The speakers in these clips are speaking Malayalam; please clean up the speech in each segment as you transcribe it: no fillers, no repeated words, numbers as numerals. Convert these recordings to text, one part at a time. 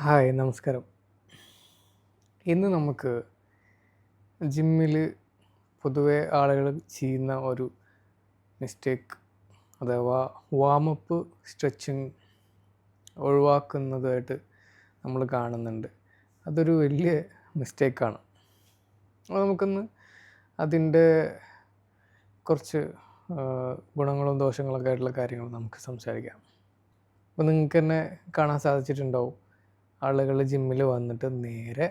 ഹായ് നമസ്കാരം. ഇന്ന് നമുക്ക് ജിമ്മിൽ പൊതുവെ ആളുകൾ ചെയ്യുന്ന ഒരു മിസ്റ്റേക്ക് അഥവാ വാമപ്പ് സ്ട്രെച്ചിങ് ഒഴിവാക്കുന്നതായിട്ട് നമ്മൾ കാണുന്നുണ്ട്. അതൊരു വലിയ മിസ്റ്റേക്കാണ്. അപ്പോൾ നമുക്കൊന്ന് അതിൻ്റെ കുറച്ച് ഗുണങ്ങളും ദോഷങ്ങളൊക്കെ ആയിട്ടുള്ള കാര്യങ്ങൾ നമുക്ക് സംസാരിക്കാം. അപ്പോൾ നിങ്ങൾക്ക് തന്നെ കാണാൻ സാധിച്ചിട്ടുണ്ടാവും, ആളുകൾ ജിമ്മിൽ വന്നിട്ട് നേരെ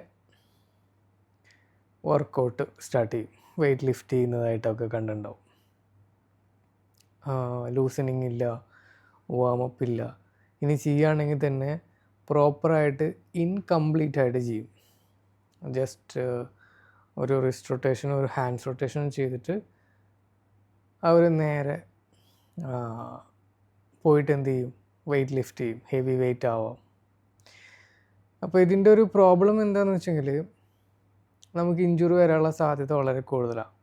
വർക്കൗട്ട് സ്റ്റാർട്ട് ചെയ്യും. വെയ്റ്റ് ലിഫ്റ്റ് ചെയ്യുന്നതായിട്ടൊക്കെ കണ്ടിട്ടുണ്ടാവും. ലൂസനിങ് ഇല്ല, വാമപ്പ് ഇല്ല. ഇനി ചെയ്യുകയാണെങ്കിൽ തന്നെ പ്രോപ്പറായിട്ട് ഇൻകംപ്ലീറ്റ് ആയിട്ട് ചെയ്യും. ജസ്റ്റ് ഒരു റിസ്റ്റ് റൊട്ടേഷൻ, ഒരു ഹാൻഡ്സ് റൊട്ടേഷൻ ചെയ്തിട്ട് അവർ നേരെ പോയിട്ട് എന്ത് ചെയ്യും, വെയ്റ്റ് ലിഫ്റ്റ് ചെയ്യും, ഹെവി വെയ്റ്റ് ആവാം. അപ്പോൾ ഇതിൻ്റെ ഒരു പ്രോബ്ലം എന്താണെന്ന് വെച്ചെങ്കിൽ നമുക്ക് ഇഞ്ചുറി വരാനുള്ള സാധ്യത വളരെ കൂടുതലാണ്.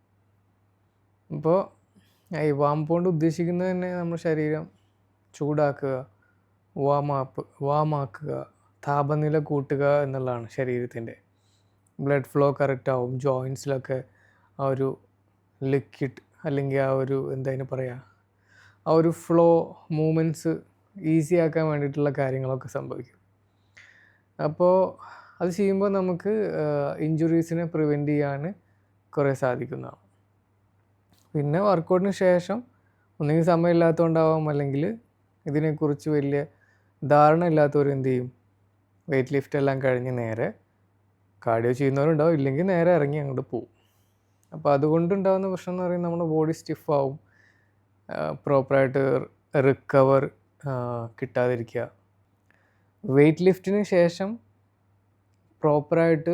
അപ്പോൾ ഈ വാമപ്പ് കൊണ്ട് ഉദ്ദേശിക്കുന്നത് തന്നെ നമ്മുടെ ശരീരം ചൂടാക്കുക, വാമാക്കുക, താപനില കൂട്ടുക എന്നുള്ളതാണ് ശരീരത്തിൻ്റെ. ബ്ലഡ് ഫ്ലോ കറക്റ്റ് ആവും, ജോയിൻസിലൊക്കെ ആ ഒരു ലിക്വിഡ് അല്ലെങ്കിൽ ആ ഒരു എന്തായാലും പറയുക, ആ ഒരു ഫ്ലോ മൂവ്മെൻറ്റ്സ് ഈസി ആക്കാൻ വേണ്ടിയിട്ടുള്ള കാര്യങ്ങളൊക്കെ സംഭവിക്കും. അപ്പോൾ അത് ചെയ്യുമ്പോൾ നമുക്ക് ഇഞ്ചുറീസിനെ പ്രിവെൻറ്റ് ചെയ്യാൻ കുറേ സാധിക്കുന്നതാണ്. പിന്നെ വർക്കൗട്ടിന് ശേഷം ഒന്നുകിൽ സമയമില്ലാത്തതുകൊണ്ടാവാം, അല്ലെങ്കിൽ ഇതിനെക്കുറിച്ച് വലിയ ധാരണ ഇല്ലാത്തവർ എന്ത് ചെയ്യും, വെയ്റ്റ് ലിഫ്റ്റ് എല്ലാം കഴിഞ്ഞ് നേരെ കാർഡിയോ ചെയ്യുന്നവരുണ്ടാവും, ഇല്ലെങ്കിൽ നേരെ ഇറങ്ങി അങ്ങോട്ട് പോവും. അപ്പോൾ അതുകൊണ്ടുണ്ടാകുന്ന പ്രശ്നം എന്ന് പറയുന്നത് നമ്മുടെ ബോഡി സ്റ്റിഫാവും, പ്രോപ്പറായിട്ട് റിക്കവർ കിട്ടാതിരിക്കുക. വെയ്റ്റ് ലിഫ്റ്റിന് ശേഷം പ്രോപ്പറായിട്ട്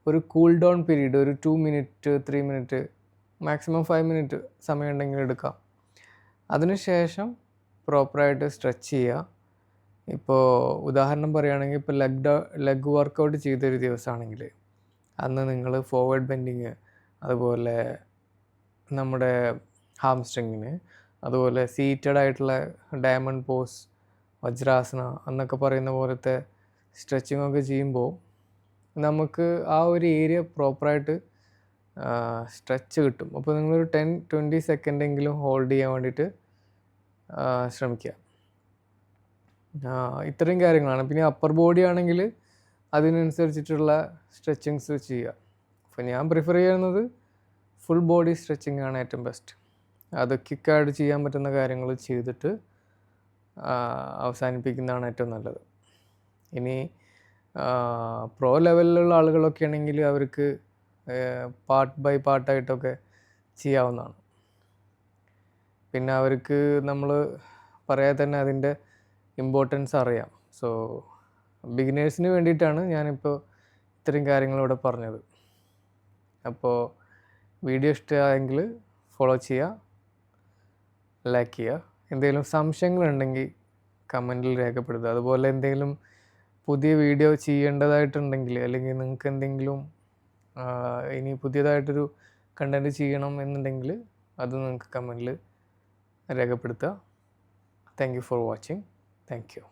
ഒരു കൂൾ ഡൗൺ പീരീഡ്, ഒരു 2 മിനിറ്റ് 3 മിനിറ്റ് മാക്സിമം 5 മിനിറ്റ് സമയം ഉണ്ടെങ്കിൽ എടുക്കാം. അതിനുശേഷം പ്രോപ്പറായിട്ട് സ്ട്രെച്ച് ചെയ്യുക. ഇപ്പോൾ ഉദാഹരണം പറയുകയാണെങ്കിൽ, ഇപ്പോൾ ലെഗ് വർക്കൗട്ട് ചെയ്തൊരു ദിവസമാണെങ്കിൽ അന്ന് നിങ്ങൾ ഫോർവേഡ് ബെൻഡിങ്, അതുപോലെ നമ്മുടെ ഹാംസ്ട്രിങ്ങിന്, അതുപോലെ സീറ്റഡ് ആയിട്ടുള്ള ഡയമണ്ട് പോസ്, വജ്രാസന എന്നൊക്കെ പറയുന്ന പോലത്തെ സ്ട്രെച്ചിങ് ഒക്കെ ചെയ്യുമ്പോൾ നമുക്ക് ആ ഒരു ഏരിയ പ്രോപ്പറായിട്ട് സ്ട്രെച്ച് കിട്ടും. അപ്പോൾ നിങ്ങളൊരു 10-20 സെക്കൻഡെങ്കിലും ഹോൾഡ് ചെയ്യാൻ വേണ്ടിയിട്ട് ശ്രമിക്കുക. ഇത്രയും കാര്യങ്ങളാണ്. പിന്നെ അപ്പർ ബോഡി ആണെങ്കിൽ അതിനനുസരിച്ചിട്ടുള്ള സ്ട്രെച്ചിങ്സ് ചെയ്യുക. അപ്പോൾ ഞാൻ പ്രിഫർ ചെയ്യുന്നത് ഫുൾ ബോഡി സ്ട്രെച്ചിങ് ആണ് ഏറ്റവും ബെസ്റ്റ്. അത് ക്വിക്കായിട്ട് ചെയ്യാൻ പറ്റുന്ന കാര്യങ്ങൾ ചെയ്തിട്ട് അവസാനിപ്പിക്കുന്നതാണ് ഏറ്റവും നല്ലത്. ഇനി പ്രോ ലെവലിലുള്ള ആളുകളൊക്കെ ആണെങ്കിൽ അവർക്ക് പാർട്ട് ബൈ പാർട്ടായിട്ടൊക്കെ ചെയ്യാവുന്നതാണ്. പിന്നെ അവർക്ക് നമ്മൾ പറയാതെ തന്നെ അതിൻ്റെ ഇമ്പോർട്ടൻസ് അറിയാം. സോ ബിഗിനേഴ്സിന് വേണ്ടിയിട്ടാണ് ഞാനിപ്പോൾ ഇത്രയും കാര്യങ്ങളിവിടെ പറഞ്ഞത്. അപ്പോൾ വീഡിയോ ഇഷ്ടമായെങ്കിൽ ഫോളോ ചെയ്യുക, ലൈക്ക് ചെയ്യുക. എന്തെങ്കിലും സംശയങ്ങളുണ്ടെങ്കിൽ കമൻറ്റിൽ രേഖപ്പെടുത്തുക. അതുപോലെ എന്തെങ്കിലും പുതിയ വീഡിയോ ചെയ്യേണ്ടതായിട്ടുണ്ടെങ്കിൽ, അല്ലെങ്കിൽ നിങ്ങൾക്ക് എന്തെങ്കിലും ഇനി പുതിയതായിട്ടൊരു കണ്ടൻറ്റ് ചെയ്യണം എന്നുണ്ടെങ്കിൽ അത് നിങ്ങൾക്ക് കമൻറ്റിൽ രേഖപ്പെടുത്തുക. Thank you for watching. Thank you.